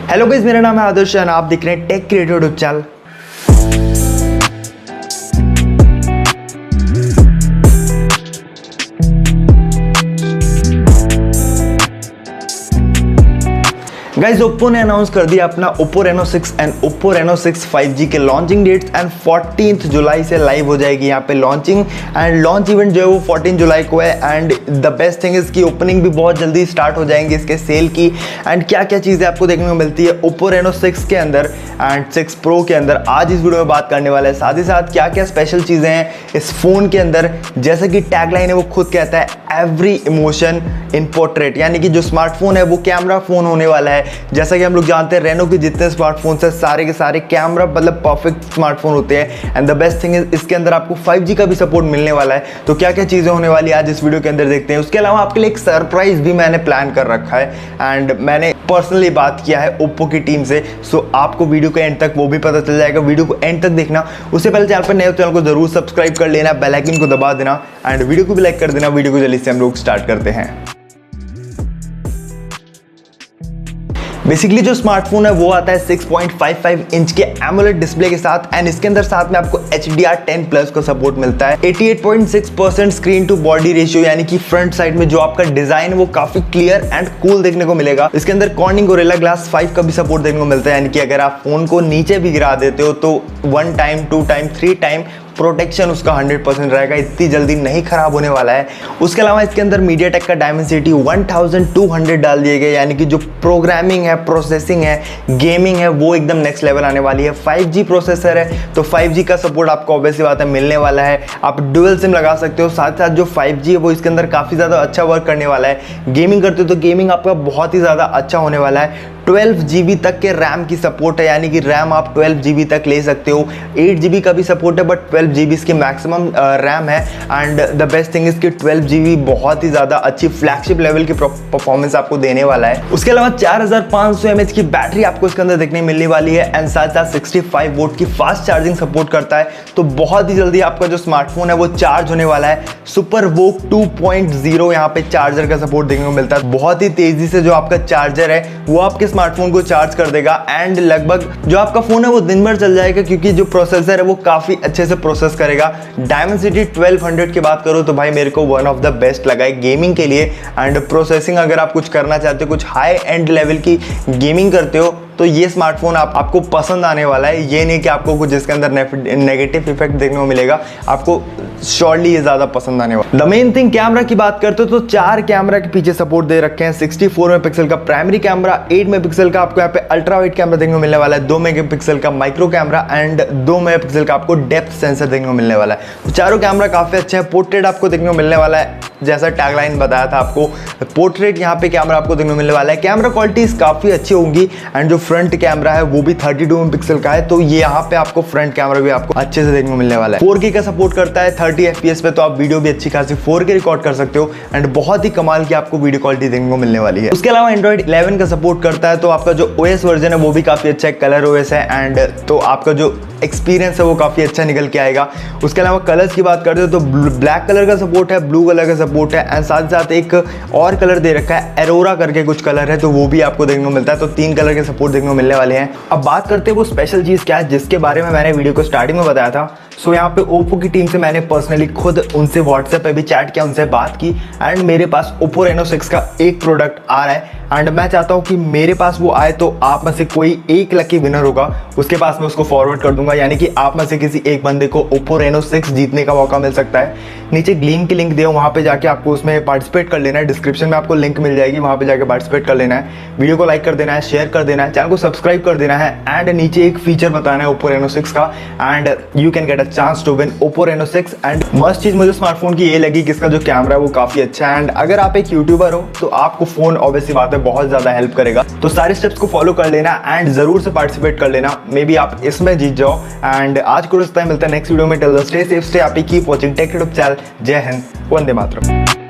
Hello guys, मेरा नाम है आदर्श और आप देख रहे हैं take creator YouTube channel. Guys, Oppo ने अनाउंस कर दिया अपना Oppo Reno 6 and Oppo Reno 6 5G के लॉन्चिंग डेट्स एंड 14 जुलाई से लाइव हो जाएगी यहाँ पे लॉन्चिंग एंड लॉन्च इवेंट जो है वो 14 जुलाई को है। And the best thing is की ओपनिंग भी बहुत जल्दी स्टार्ट हो जाएंगी इसके सेल की। एंड क्या क्या चीज़ें आपको देखने को मिलती है Oppo Reno 6 के अंदर एंड 6 Pro के अंदर, आज इस वीडियो में बात करने वाला है। साथ ही साथ क्या क्या स्पेशल चीज़ें हैं इस फ़ोन के अंदर, जैसे कि टैगलाइन है वो खुद कहता है एवरी इमोशन इन पोर्ट्रेट, यानी कि जो स्मार्टफोन है वो कैमरा फ़ोन होने वाला है। जैसा कि हम लोग जानते हैं रेनो के जितने स्मार्टफोन्स हैं सारे के सारे कैमरा मतलब परफेक्ट स्मार्टफोन होते हैं। And the best thing is इसके अंदर आपको 5G का भी सपोर्ट मिलने वाला है। तो क्या क्या चीज़ें होने वाली है आज इस वीडियो के अंदर देखते हैं। उसके अलावा आपके लिए एक सरप्राइज भी मैंने प्लान कर रखा है एंड मैंने पर्सनली बात किया है ओप्पो की टीम से। सो आपको वीडियो के एंड तक वो भी पता चल जाएगा, वीडियो को एंड तक देखना। उससे पहले चैनल पर नए हो चैनल को जरूर सब्सक्राइब कर लेना, बेल आइकन को दबा देना एंड वीडियो को भी लाइक कर देना। वीडियो को जल्दी से हम लोग स्टार्ट करते हैं। बेसिकली जो स्मार्टफोन है वो आता है 6.55 इंच के एमोलेड डिस्प्ले के साथ एंड इसके अंदर साथ में आपको HDR10+ का सपोर्ट मिलता है। 88.6% स्क्रीन टू बॉडी रेशियो, यानी कि फ्रंट साइड में जो आपका डिजाइन है वो काफी क्लियर एंड कूल देखने को मिलेगा। इसके अंदर कॉर्निंग गोरिल्ला ग्लास 5 का भी सपोर्ट देखने को मिलता है, यानी कि अगर आप फोन को नीचे भी गिरा देते हो तो 1 टाइम 2 टाइम 3 टाइम प्रोटेक्शन उसका 100% रहेगा, इतनी जल्दी नहीं खराब होने वाला है। उसके अलावा इसके अंदर मीडियाटेक का डायमेंसिटी 1200 डाल दिए गए, यानी कि जो प्रोग्रामिंग है, प्रोसेसिंग है, गेमिंग है वो एकदम नेक्स्ट लेवल आने वाली है। 5G प्रोसेसर है तो 5G का सपोर्ट आपको ऑब्वियसली बात है मिलने वाला है। आप डुअल सिम लगा सकते हो, साथ साथ जो 5G है वो इसके अंदर काफ़ी ज़्यादा अच्छा वर्क करने वाला है। गेमिंग करते हो तो गेमिंग आपका बहुत ही ज़्यादा अच्छा होने वाला है। 12 GB तक के रैम की सपोर्ट है, यानी कि रैम आप 12 GB तक ले सकते हो। 8 GB का भी सपोर्ट है बट 12 GB इसकी मैक्सिमम रैम है। एंड द बेस्ट थिंग इसकी 12 GB बहुत ही ज़्यादा अच्छी फ्लैगशिप लेवल की परफॉर्मेंस आपको देने वाला है। उसके अलावा 4500 mAh की बैटरी आपको इसके अंदर देखने मिलने वाली है एंड साथ साथ 65 वोल्ट की फास्ट चार्जिंग सपोर्ट करता है। तो बहुत ही जल्दी आपका जो स्मार्टफोन है वो चार्ज होने वाला है। सुपर वोक 2.0 यहाँ पे चार्जर का सपोर्ट देखने को मिलता है। बहुत ही तेजी से जो आपका चार्जर है वो आपके स्मार्टफोन को चार्ज कर देगा एंड लगभग जो आपका फोन है वो दिन भर चल जाएगा, क्योंकि जो प्रोसेसर है वो काफी अच्छे से प्रोसेस करेगा। डायमेंसिटी 1200 की बात करो तो भाई मेरे को वन ऑफ द बेस्ट लगा है गेमिंग के लिए। एंड प्रोसेसिंग अगर आप कुछ करना चाहते हो, कुछ हाई एंड लेवल की गेमिंग करते हो तो ये स्मार्टफोन आपको पसंद आने वाला है। ये नहीं कि आपको कुछ इसके अंदर नेगेटिव इफेक्ट देखने को मिलेगा, आपको श्योरली ये ज़्यादा पसंद आने वाला। द मेन थिंग कैमरा की बात करते हो तो 4 कैमरा के पीछे सपोर्ट दे रखे हैं। 64 मेगापिक्सल का प्राइमरी कैमरा, 8 मेगापिक्सल का आपको यहाँ पे अल्ट्रा वाइड कैमरा देखने को मिलने वाला है, 2 मेगापिक्सल का माइक्रो कैमरा एंड 2 मेगापिक्सल का आपको डेप्थ सेंसर देखने को मिलने वाला है। तो चारों कैमरा काफ़ी अच्छे हैं। पोर्ट्रेट आपको देखने को मिलने वाला है, जैसा टैगलाइन बताया था आपको, पोर्ट्रेट यहाँ पे कैमरा आपको देखने को मिलने वाला है। कैमरा क्वालिटी काफ़ी अच्छी होंगी एंड जो फ्रंट कैमरा है वो भी 32 मेगापिक्सल का है, तो ये यहाँ पे आपको फ्रंट कैमरा भी आपको अच्छे से देखने को मिलने वाला है। 4K का सपोर्ट करता है 30 FPS पे, तो आप वीडियो भी अच्छी खासी 4K रिकॉर्ड कर सकते हो एंड बहुत ही कमाल की आपको वीडियो क्वालिटी देखने को मिलने वाली है। उसके अलावा Android 11 का सपोर्ट करता है, तो आपका जो OS वर्जन है वो भी काफ़ी अच्छा है, कलर OS है एंड तो आपका जो एक्सपीरियंस है वो काफ़ी अच्छा निकल के आएगा। उसके अलावा कलर्स की बात करते हो तो ब्लैक कलर का सपोर्ट है, ब्लू कलर का सपोर्ट है एंड साथ साथ एक और कलर दे रखा है, एरोरा करके कुछ कलर है, तो वो भी आपको देखने को मिलता है। तो 3 कलर के सपोर्ट देखने को मिलने वाले हैं। अब बात करते हैं वो स्पेशल चीज़ क्या है जिसके बारे में मैंने वीडियो को स्टार्टिंग में बताया था। सो यहाँ पे ओप्पो की टीम से मैंने पर्सनली खुद उनसे व्हाट्सएप पे भी चैट किया, उनसे बात की एंड मेरे पास Oppo Reno 6 का एक प्रोडक्ट आ रहा है एंड मैं चाहता हूँ कि मेरे पास वो आए तो आप में से कोई एक लकी विनर होगा, उसके पास मैं उसको फॉरवर्ड कर दूंगा, यानी कि आप में से किसी एक बंदे को Oppo Reno 6 जीतने का मौका मिल सकता है। नीचे ग्लीन की लिंक दे, वहाँ पे जाके आपको उसमें पार्टिसिपेट कर लेना है। डिस्क्रिप्शन में आपको लिंक मिल जाएगी, वहाँ पे जाके पार्टिसिपेट कर लेना है। वीडियो को लाइक कर देना है, शेयर कर देना है, चैनल को सब्सक्राइब कर देना है एंड नीचे एक फीचर बताना है Oppo Reno 6 का and you can get a chance to win Oppo Reno 6। And must चीज़ मुझे स्मार्टफोन की ये लगी कि इसका जो कैमरा है वो काफ़ी अच्छा है एंड अगर आप एक यूट्यूबर हो तो आपको फ़ोन ऑब्वियसली बात है बहुत ज़्यादा हेल्प करेगा। तो सारे स्टेप्स को फॉलो कर लेना एंड जरूर से पार्टिसिपेट कर लेना, मे बी आप इसमें जीत जाओ। एंड आज को मिलता है नेक्स्ट वीडियो में। Till then stay safe, stay happy, keep watching tech YouTube channel. जय हिंद, वंदे मातरम।